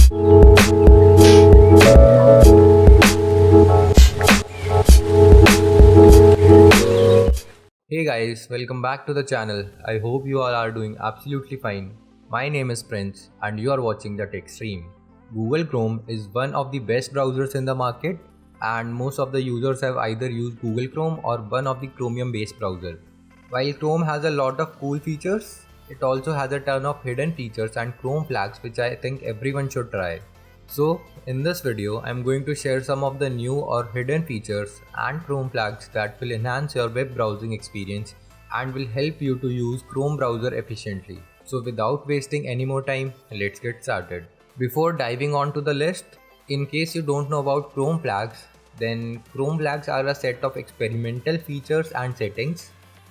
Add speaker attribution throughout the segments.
Speaker 1: Hey guys, welcome back to the channel. I hope you all are doing absolutely fine. My name is Prince and you are watching the Tech Stream. Google Chrome is one of the best browsers in the market and most of the users have either used Google Chrome or one of the Chromium based browser. While Chrome has a lot of cool features, it also has a ton of hidden features and Chrome flags which I think everyone should try. So, in this video, I'm going to share some of the new or hidden features and Chrome flags that will enhance your web browsing experience and will help you to use Chrome browser efficiently. So, without wasting any more time, let's get started. Before diving on to the list, in case you don't know about Chrome flags, then Chrome flags are a set of experimental features and settings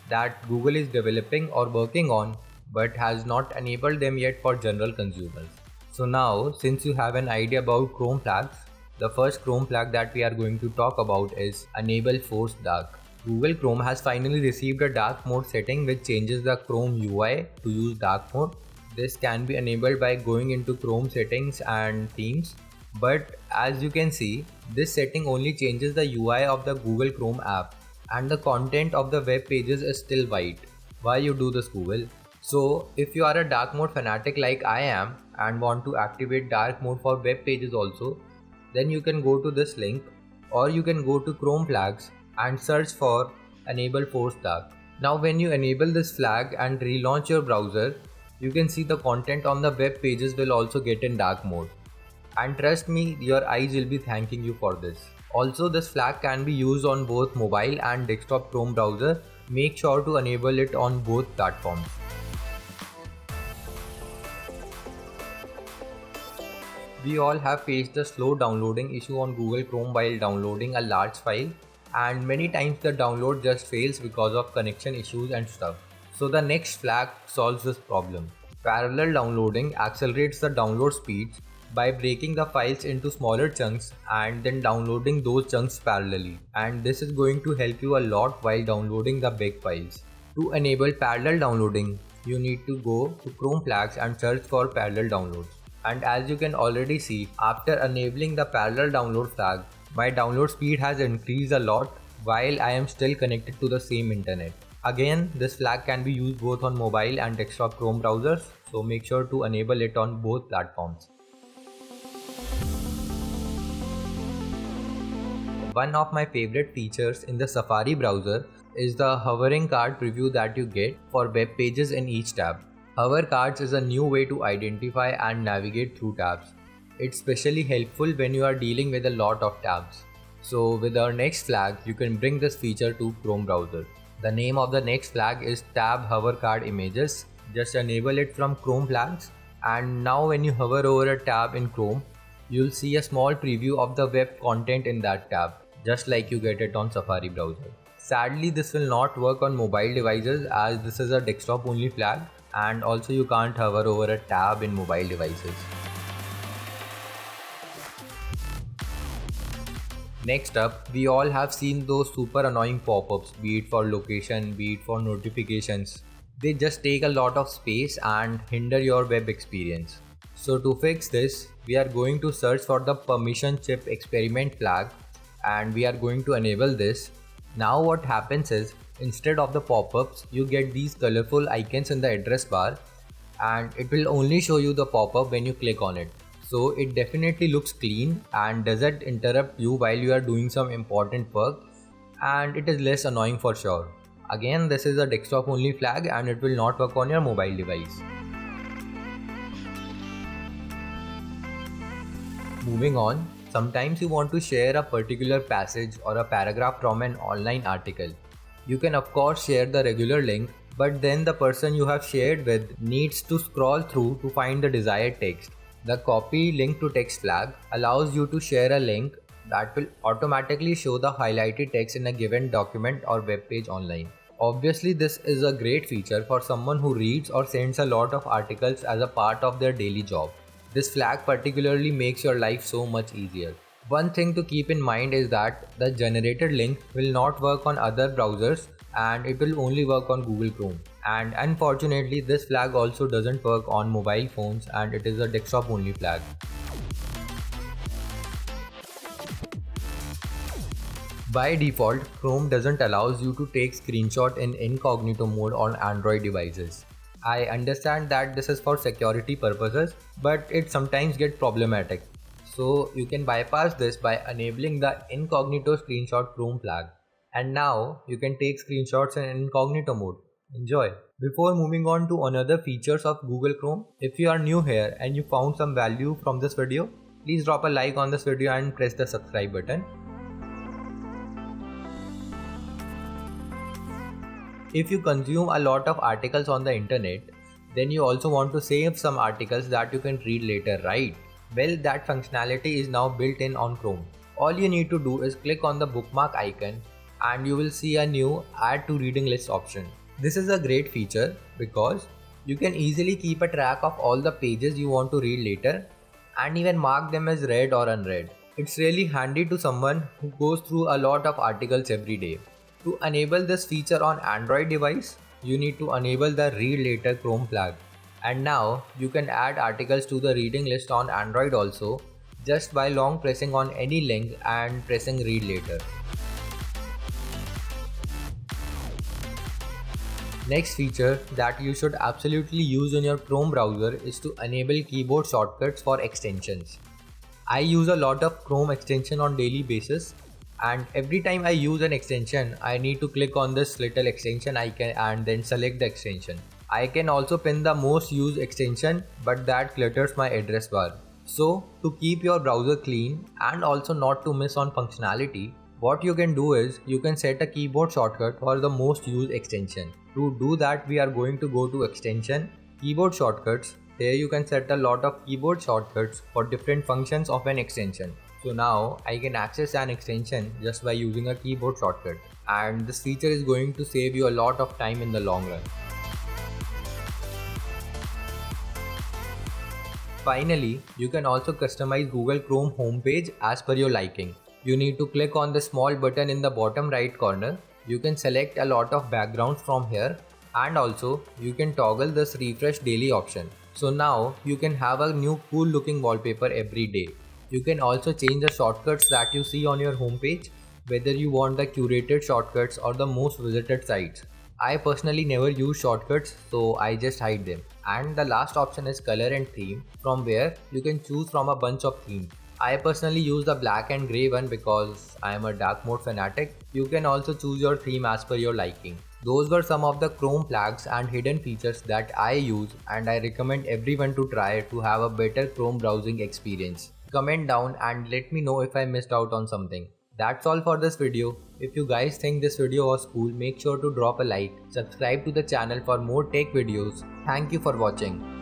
Speaker 1: that Google is developing or working on but has not enabled them yet for general consumers. So now, since you have an idea about Chrome flags, the first Chrome flag that we are going to talk about is Enable Force Dark. Google Chrome has finally received a dark mode setting which changes the Chrome UI to use dark mode. This can be enabled by going into Chrome settings and themes, but as you can see, this setting only changes the UI of the Google Chrome app and the content of the web pages is still white. Why you do this, Google? So if you are a dark mode fanatic like I am and want to activate dark mode for web pages also, then you can go to this link or you can go to Chrome flags and search for Enable Force Dark. Now when you enable this flag and relaunch your browser, you can see the content on the web pages will also get in dark mode. And trust me, your eyes will be thanking you for this. Also, this flag can be used on both mobile and desktop Chrome browser. Make sure to enable it on both platforms. We all have faced the slow downloading issue on Google Chrome while downloading a large file, and many times the download just fails because of connection issues and stuff. So the next flag solves this problem. Parallel downloading accelerates the download speeds by breaking the files into smaller chunks and then downloading those chunks parallelly, and this is going to help you a lot while downloading the big files. To enable parallel downloading, you need to go to Chrome flags and search for parallel downloads. And as you can already see, after enabling the parallel download flag, my download speed has increased a lot while I am still connected to the same internet. Again, this flag can be used both on mobile and desktop Chrome browsers, so make sure to enable it on both platforms. One of my favorite features in the Safari browser is the hovering card preview that you get for web pages in each tab. Hover cards is a new way to identify and navigate through tabs. It's especially helpful when you are dealing with a lot of tabs. So with our next flag, you can bring this feature to Chrome browser. The name of the next flag is Tab Hover Card Images. Just enable it from Chrome flags, and now when you hover over a tab in Chrome, you'll see a small preview of the web content in that tab, just like you get it on Safari browser. Sadly, this will not work on mobile devices as this is a desktop only flag, and also you can't hover over a tab in mobile devices. Next up, we all have seen those super annoying pop-ups, be it for location, be it for notifications. They just take a lot of space and hinder your web experience. So to fix this, we are going to search for the permission chip experiment flag and we are going to enable this. Now what happens is, instead of the pop-ups, you get these colorful icons in the address bar and it will only show you the pop-up when you click on it. So it definitely looks clean and doesn't interrupt you while you are doing some important work, and it is less annoying for sure. Again, this is a desktop only flag and it will not work on your mobile device. Moving on, sometimes you want to share a particular passage or a paragraph from an online article. You can of course share the regular link, but then the person you have shared with needs to scroll through to find the desired text. The copy link to text flag allows you to share a link that will automatically show the highlighted text in a given document or web page online. Obviously, this is a great feature for someone who reads or sends a lot of articles as a part of their daily job. This flag particularly makes your life so much easier. One thing to keep in mind is that the generated link will not work on other browsers and it will only work on Google Chrome. And unfortunately, this flag also doesn't work on mobile phones and it is a desktop only flag. By default, Chrome doesn't allow you to take screenshot in incognito mode on Android devices. I understand that this is for security purposes, but it sometimes gets problematic. So you can bypass this by enabling the incognito screenshot Chrome flag. And now you can take screenshots in incognito mode. Enjoy! Before moving on to another features of Google Chrome, if you are new here and you found some value from this video, please drop a like on this video and press the subscribe button. If you consume a lot of articles on the internet, then you also want to save some articles that you can read later, right? Well, that functionality is now built in on Chrome. All you need to do is click on the bookmark icon and you will see a new add to reading list option. This is a great feature because you can easily keep a track of all the pages you want to read later and even mark them as read or unread. It's really handy to someone who goes through a lot of articles every day. To enable this feature on Android device, you need to enable the Read Later Chrome flag. And now you can add articles to the reading list on Android also just by long pressing on any link and pressing Read Later. Next feature that you should absolutely use in your Chrome browser is to enable keyboard shortcuts for extensions. I use a lot of Chrome extension on daily basis, and every time I use an extension, I need to click on this little extension icon and then select the extension. I can also pin the most used extension, but that clutters my address bar. So to keep your browser clean and also not to miss on functionality, what you can do is you can set a keyboard shortcut for the most used extension. To do that, we are going to go to extension, keyboard shortcuts. Here you can set a lot of keyboard shortcuts for different functions of an extension. So now I can access an extension just by using a keyboard shortcut, and this feature is going to save you a lot of time in the long run. Finally, you can also customize Google Chrome homepage as per your liking. You need to click on the small button in the bottom right corner. You can select a lot of backgrounds from here, and also you can toggle this refresh daily option. So now you can have a new cool looking wallpaper every day. You can also change the shortcuts that you see on your homepage, whether you want the curated shortcuts or the most visited sites. I personally never use shortcuts, so I just hide them. And the last option is color and theme, from where you can choose from a bunch of themes. I personally use the black and grey one because I am a dark mode fanatic. You can also choose your theme as per your liking. Those were some of the Chrome flags and hidden features that I use, and I recommend everyone to try to have a better Chrome browsing experience. Comment down and let me know if I missed out on something. That's all for this video. If you guys think this video was cool, make sure to drop a like, subscribe to the channel for more tech videos. Thank you for watching.